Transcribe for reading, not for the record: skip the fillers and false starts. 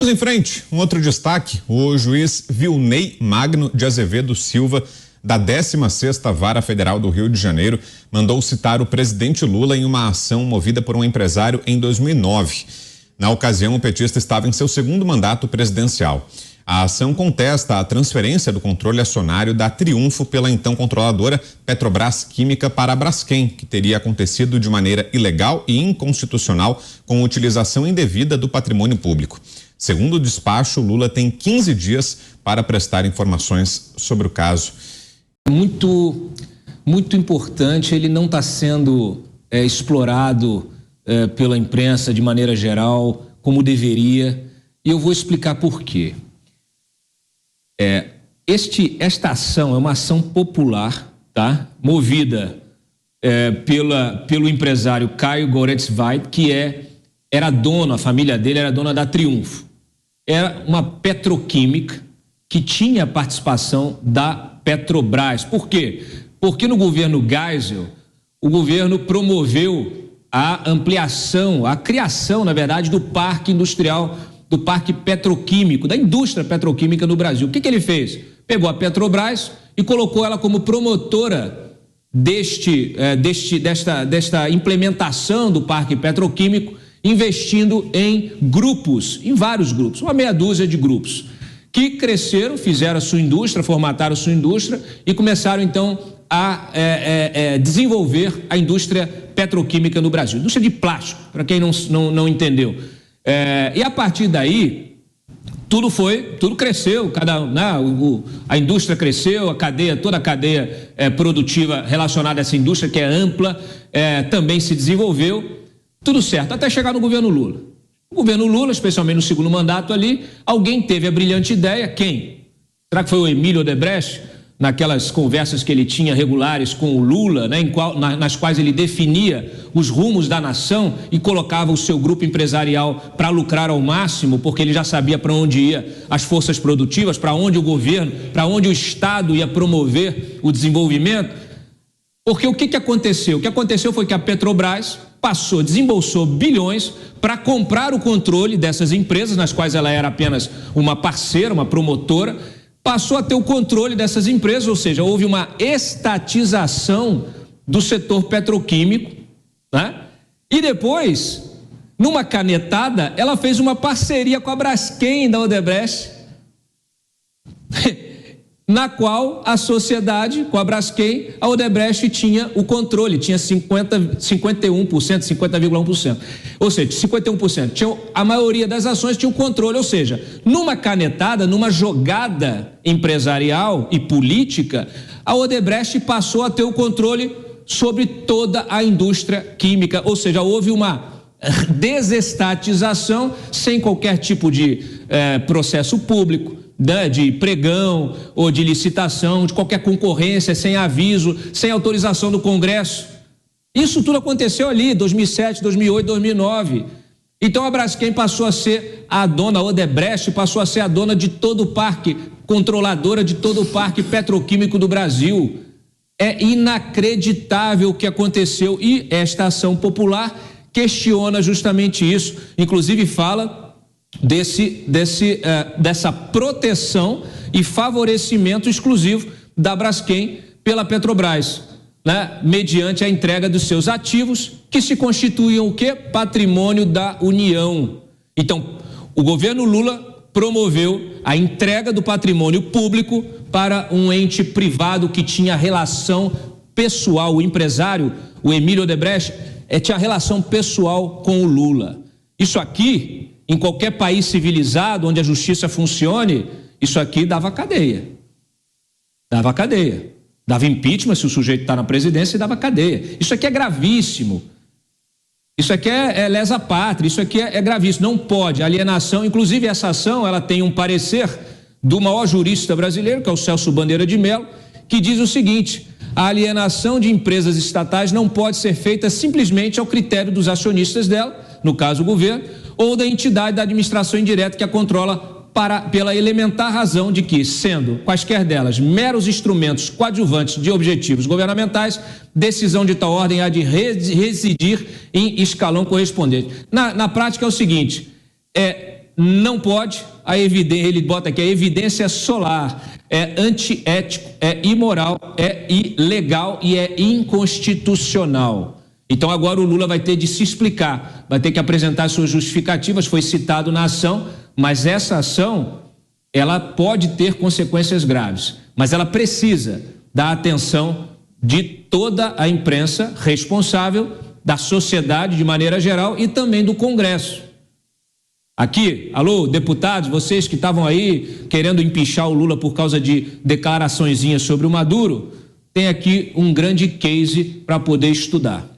Vamos em frente, um outro destaque, o juiz Vilney Magno de Azevedo Silva, da 16ª Vara Federal do Rio de Janeiro, mandou citar o presidente Lula em uma ação movida por um empresário em 2009. Na ocasião, o petista estava em seu segundo mandato presidencial. A ação contesta a transferência do controle acionário da Triunfo pela então controladora Petrobras Química para a Braskem, que teria acontecido de maneira ilegal e inconstitucional com utilização indevida do patrimônio público. Segundo o despacho, Lula tem 15 dias para prestar informações sobre o caso. Muito importante, ele não está sendo explorado pela imprensa de maneira geral, como deveria, e eu vou explicar por quê. Esta ação é uma ação popular, tá? Movida pelo empresário Caio Goretzweig, que era dono, a família dele era dona da Triunfo. Era uma petroquímica que tinha participação da Petrobras. Por quê? Porque no governo Geisel, o governo promoveu a ampliação, a criação, na verdade, do parque industrial, do parque petroquímico, da indústria petroquímica no Brasil. O que ele fez? Pegou a Petrobras e colocou ela como promotora desta implementação do parque petroquímico, investindo em grupos, em vários grupos, uma meia dúzia de grupos, que cresceram, fizeram a sua indústria, formataram a sua indústria e começaram então a desenvolver a indústria petroquímica no Brasil, indústria de plástico, para quem não entendeu. E a partir daí, tudo cresceu, a indústria cresceu, toda a cadeia produtiva relacionada a essa indústria, que é ampla, também se desenvolveu, tudo certo, até chegar no governo Lula. O governo Lula, especialmente no segundo mandato ali, alguém teve a brilhante ideia, quem? Será que foi o Emílio Odebrecht? Naquelas conversas que ele tinha regulares com o Lula, né, nas quais ele definia os rumos da nação e colocava o seu grupo empresarial para lucrar ao máximo, porque ele já sabia para onde ia as forças produtivas, para onde o governo, para onde o Estado ia promover o desenvolvimento. Porque o que aconteceu? O que aconteceu foi que a Petrobras desembolsou bilhões para comprar o controle dessas empresas, nas quais ela era apenas uma parceira, uma promotora, passou a ter o controle dessas empresas, ou seja, houve uma estatização do setor petroquímico, né? E depois, numa canetada, ela fez uma parceria com a Braskem da Odebrecht, na qual a sociedade, com a Braskem, a Odebrecht tinha o controle, tinha 50,1%. Ou seja, 51%. A maioria das ações tinha o controle, ou seja, numa canetada, numa jogada empresarial e política, a Odebrecht passou a ter o controle sobre toda a indústria química, ou seja, houve uma desestatização sem qualquer tipo de processo público, de pregão ou de licitação, de qualquer concorrência, sem aviso, sem autorização do Congresso. Isso tudo aconteceu ali, 2007, 2008, 2009. Então a Braskem passou a ser a dona, a Odebrecht passou a ser a dona de todo o parque, controladora de todo o parque petroquímico do Brasil. É inacreditável o que aconteceu e esta ação popular questiona justamente isso, inclusive fala dessa proteção e favorecimento exclusivo da Braskem pela Petrobras, né? Mediante a entrega dos seus ativos, que se constituíam o quê? Patrimônio da União. Então, o governo Lula promoveu a entrega do patrimônio público para um ente privado que tinha relação pessoal. O empresário, o Emílio Odebrecht, tinha relação pessoal com o Lula. Isso aqui, em qualquer país civilizado, onde a justiça funcione, isso aqui dava cadeia. Dava cadeia. Dava impeachment se o sujeito está na presidência e dava cadeia. Isso aqui é gravíssimo. Isso aqui é lesa pátria, isso aqui é gravíssimo. Não pode, alienação, inclusive essa ação, ela tem um parecer do maior jurista brasileiro, que é o Celso Bandeira de Mello, que diz o seguinte: a alienação de empresas estatais não pode ser feita simplesmente ao critério dos acionistas dela, no caso o governo, ou da entidade da administração indireta que a controla pela elementar razão de que, sendo quaisquer delas meros instrumentos coadjuvantes de objetivos governamentais, decisão de tal ordem há de residir em escalão correspondente. Na prática é o seguinte, não pode, ele bota aqui, a evidência solar é antiético, é imoral, é ilegal e é inconstitucional. Então agora o Lula vai ter de se explicar, vai ter que apresentar suas justificativas, foi citado na ação, mas essa ação, ela pode ter consequências graves, mas ela precisa da atenção de toda a imprensa responsável, da sociedade de maneira geral e também do Congresso. Aqui, alô, deputados, vocês que estavam aí querendo empichar o Lula por causa de declaraçõezinhas sobre o Maduro, tem aqui um grande case para poder estudar.